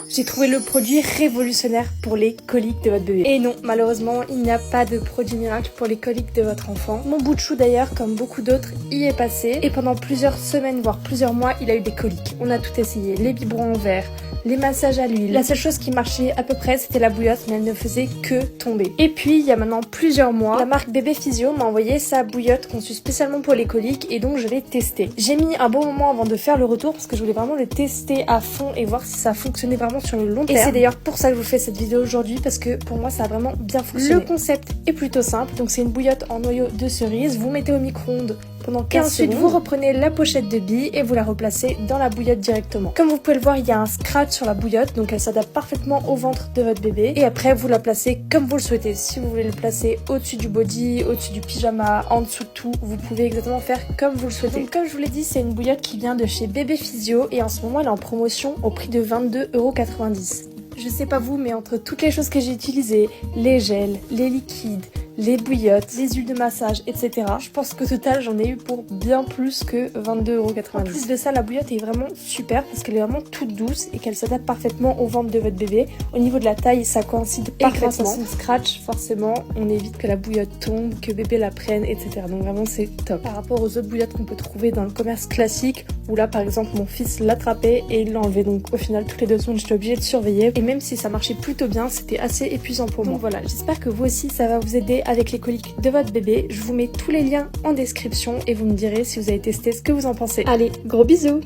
J'ai trouvé le produit révolutionnaire pour les coliques de votre bébé. Et non, malheureusement, il n'y a pas de produit miracle pour les coliques de votre enfant. Mon bout de chou d'ailleurs, comme beaucoup d'autres, y est passé. Et pendant plusieurs semaines, voire plusieurs mois, il a eu des coliques. On a tout essayé. Les biberons en verre, les massages à l'huile. La seule chose qui marchait à peu près, c'était la bouillotte, mais elle ne faisait que tomber. Et puis, il y a maintenant plusieurs mois, la marque Bébé Physio m'a envoyé sa bouillotte conçue spécialement pour les coliques et donc je l'ai testée. J'ai mis un bon moment avant de faire le retour parce que je voulais vraiment le tester à fond et voir si ça fonctionnait vraiment sur le long terme. Et c'est d'ailleurs pour ça que je vous fais cette vidéo aujourd'hui parce que pour moi ça a vraiment bien fonctionné. Le concept est plutôt simple, donc c'est une bouillotte en noyau de cerise, vous mettez au micro-ondes pendant 15 secondes. Ensuite vous reprenez la pochette de billes et vous la replacez dans la bouillotte directement. Comme vous pouvez le voir, il y a un scratch sur la bouillotte, donc elle s'adapte parfaitement au ventre de votre bébé. Et après vous la placez comme vous le souhaitez. Si vous voulez le placer au-dessus du body, au-dessus du pyjama, en dessous de tout, vous pouvez exactement faire comme vous le souhaitez. Donc comme je vous l'ai dit, c'est une bouillotte qui vient de chez Bébé Physio et en ce moment elle est en promotion au prix de 22,90 €. Je sais pas vous, mais entre toutes les choses que j'ai utilisées, les gels, les liquides, les bouillottes, les huiles de massage, etc. Je pense qu'au total, j'en ai eu pour bien plus que 22,90 €. En plus de ça, la bouillotte est vraiment super parce qu'elle est vraiment toute douce et qu'elle s'adapte parfaitement au ventre de votre bébé. Au niveau de la taille, ça coïncide parfaitement. Et grâce à son scratch, forcément, on évite que la bouillotte tombe, que bébé la prenne, etc. Donc vraiment, c'est top. Par rapport aux autres bouillottes qu'on peut trouver dans le commerce classique, où là, par exemple, mon fils l'attrapait et il l'enlevait. Donc au final, toutes les 2 secondes, j'étais obligée de surveiller. Et même si ça marchait plutôt bien, c'était assez épuisant pour moi. Donc voilà, j'espère que vous aussi, ça va vous aider avec les coliques de votre bébé. Je vous mets tous les liens en description et vous me direz si vous avez testé ce que vous en pensez. Allez, gros bisous!